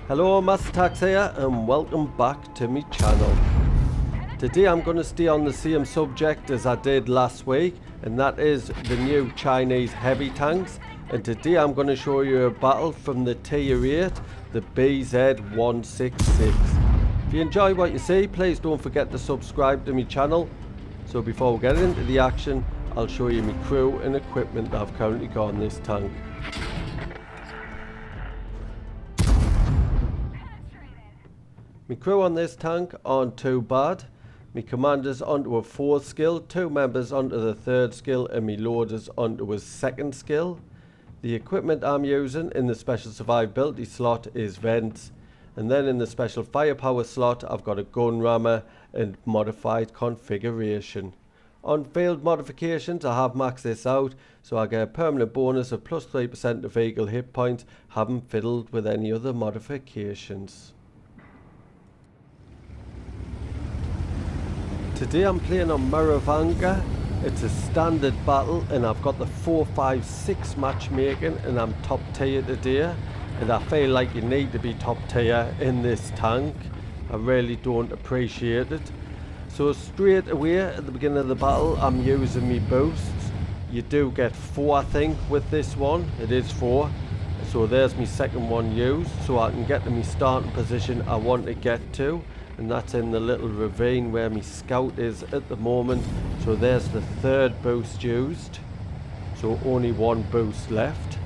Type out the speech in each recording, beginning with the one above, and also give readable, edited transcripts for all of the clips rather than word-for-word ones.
Hello, Master Tax here and welcome back to my channel. Today I'm going to stay on the same subject as I did last week, and that is the new Chinese heavy tanks. And today I'm going to show you a battle from the Tier 8, the BZ-166. If you enjoy what you see, please don't forget to subscribe to my channel. So before we get into the action, I'll show you my crew and equipment that I've currently got on this tank. My crew on this tank aren't too bad. My commander's onto a 4th skill, 2 members onto the 3rd skill, and my loader's onto a 2nd skill. The equipment I'm using in the special survivability slot is vents, and then in the special firepower slot I've got a gun rammer and modified configuration. On field modifications I have maxed this out, so I get a permanent bonus of plus 3% to vehicle hit points, haven't fiddled with any other modifications. Today I'm playing on Maravanga. It's a standard battle and I've got the 4-5-6 matchmaking and I'm top tier today, and I feel like you need to be top tier in this tank. I really don't appreciate it. So straight away at the beginning of the battle I'm using me boosts. You do get 4 I think with this one, it is 4. So there's my second one used so I can get to my starting position I want to get to. And that's in the little ravine where my scout is at the moment. So there's the 3rd boost used, so only 1 boost left.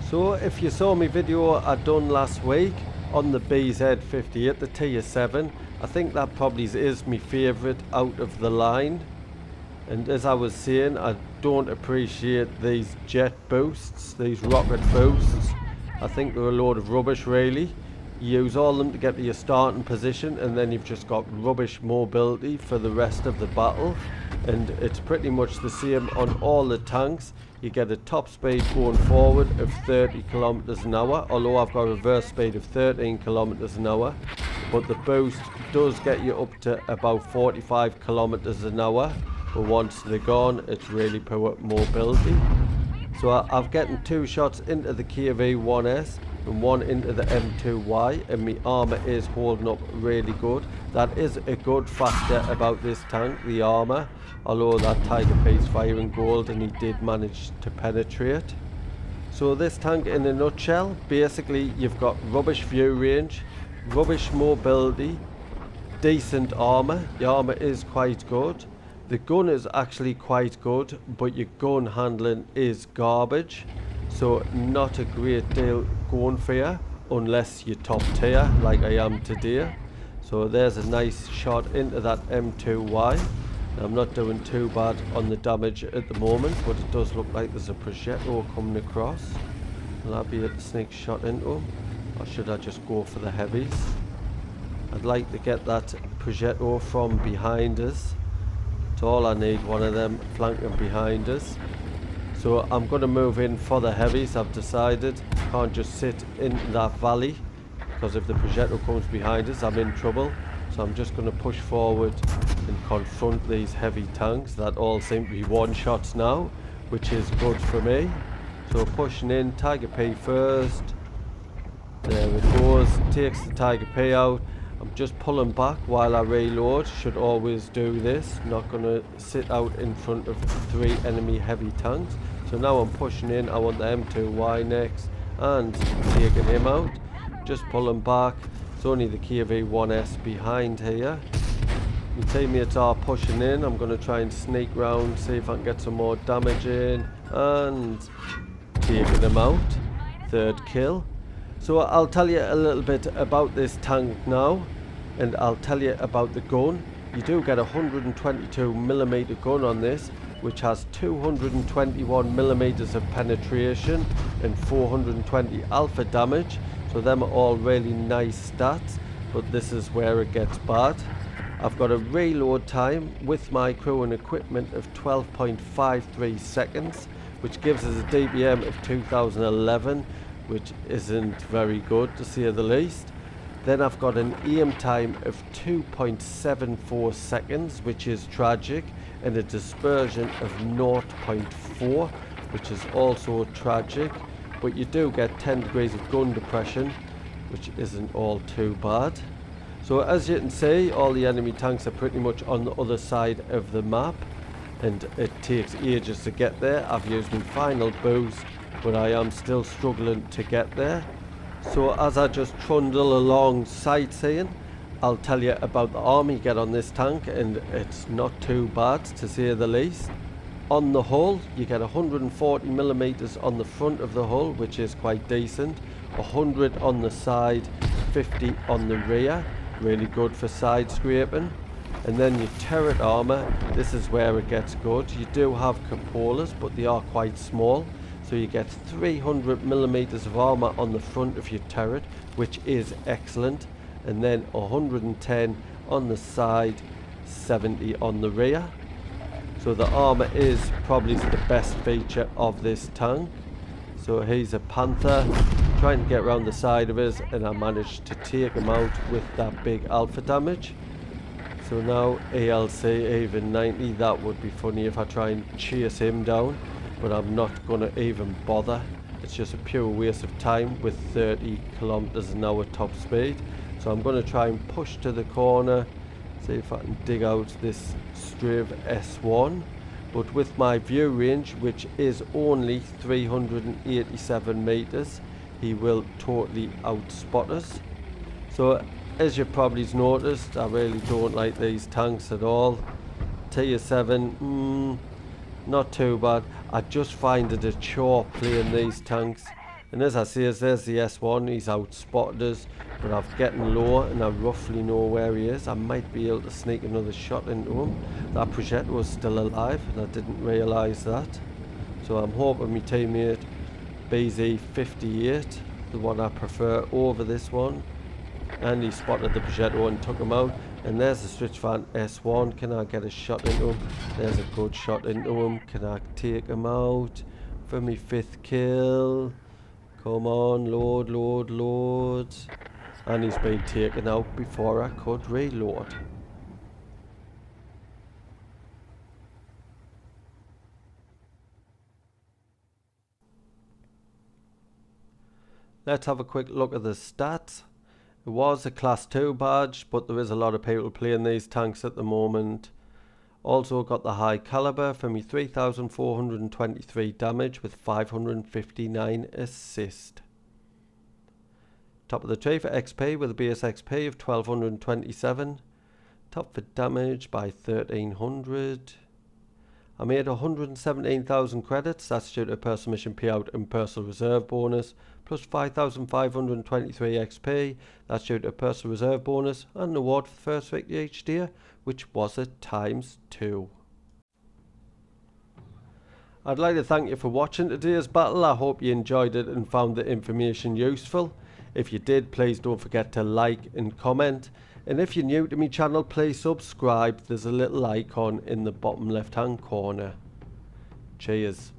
So if you saw my video I done last week on the BZ-58, the Tier 7, I think that probably is my favourite out of the line. And as I was saying, I don't appreciate these jet boosts, these rocket boosts. I think they're a load of rubbish really. You use all of them to get to your starting position and then you've just got rubbish mobility for the rest of the battle, and it's pretty much the same on all the tanks. You get a top speed going forward of 30 kilometers an hour, although I've got a reverse speed of 13 kilometers an hour, but the boost does get you up to about 45 kilometers an hour, but once they're gone it's really poor mobility. So I've getting 2 shots into the KV-1S and 1 into the M2Y, and my armour is holding up really good. That is a good factor about this tank, the armour, although that Tiger P's firing gold and he did manage to penetrate. So this tank in a nutshell, basically you've got rubbish view range, rubbish mobility, decent armour. Your armour is quite good. The gun is actually quite good, but your gun handling is garbage. So not a great deal going for you unless you're top tier like I am today. So there's a nice shot into that M2Y. I'm not doing too bad on the damage at the moment, but it does look like there's a projectile coming across. Will I be able to sneak shot into him, or should I just go for the heavies? I'd like to get that projectile from behind us. So all I need, one of them flanking behind us. So I'm going to move in for the heavies. I've decided can't just sit in that valley, because if the projectile comes behind us I'm in trouble. So I'm just going to push forward and confront these heavy tanks that all seem to be one-shots now, which is good for me. So pushing in, Tiger P first. There it goes, takes the Tiger P out. I'm just pulling back while I reload, should always do this, not going to sit out in front of 3 enemy heavy tanks. So now I'm pushing in, I want the M2Y next and taking him out, just pulling back. It's only the KV-1S behind here. My teammates are pushing in, I'm going to try and sneak round, see if I can get some more damage in, and taking him out, 3rd kill. So I'll tell you a little bit about this tank now, and I'll tell you about the gun. You do get a 122mm gun on this, which has 221mm of penetration and 420 alpha damage. So them are all really nice stats, but this is where it gets bad. I've got a reload time with my crew and equipment of 12.53 seconds, which gives us a DPM of 2011. Which isn't very good to say the least. Then I've got an aim time of 2.74 seconds, which is tragic, and a dispersion of 0.4, which is also tragic. But you do get 10 degrees of gun depression, which isn't all too bad. So as you can see, all the enemy tanks are pretty much on the other side of the map, and it takes ages to get there. I've used my final boost, but I am still struggling to get there. So as I just trundle along sightseeing, I'll tell you about the armor you get on this tank, and it's not too bad to say the least. On the hull, you get 140mm on the front of the hull, which is quite decent, 100 on the side, 50 on the rear, really good for side scraping. And then your turret armor, this is where it gets good. You do have cupolas, but they are quite small, so you get 300mm of armor on the front of your turret, which is excellent, and then 110 on the side, 70 on the rear. So the armor is probably the best feature of this tank. So he's a Panther trying to get around the side of us, and I managed to take him out with that big alpha damage. So now ELC even 90, that would be funny if I try and chase him down, but I'm not going to even bother. It's just a pure waste of time with 30 kilometers an hour top speed. So I'm going to try and push to the corner, see if I can dig out this Strav S1. But with my view range, which is only 387 meters, he will totally outspot us. So as you probably noticed, I really don't like these tanks at all. Tier 7, not too bad. I just find it a chore playing these tanks. And as I say, there's the S1, he's outspotted us, but I'm getting low and I roughly know where he is. I might be able to sneak another shot into him. That projector was still alive and I didn't realise that. So I'm hoping my teammate BZ-166, the one I prefer over this one, and he spotted the projector and took him out. And there's the Switchvan S1. Can I get a shot into him? There's a good shot into him. Can I take him out for my 5th kill? Come on, load, load, load. And he's been taken out before I could reload. Let's have a quick look at the stats. It was a class 2 badge, but there is a lot of people playing these tanks at the moment. Also got the high caliber for me 3,423 damage with 559 assist. Top of the tree for XP with a base XP of 1227. Top for damage by 1300. I made 117,000 credits, that's due to personal mission payout and personal reserve bonus, plus 5,523 XP, that's due to personal reserve bonus and an award for the first victory each day, which was at ×2. I'd like to thank you for watching today's battle. I hope you enjoyed it and found the information useful. If you did, please don't forget to like and comment. And if you're new to my channel, please subscribe. There's a little icon in the bottom left hand corner. Cheers.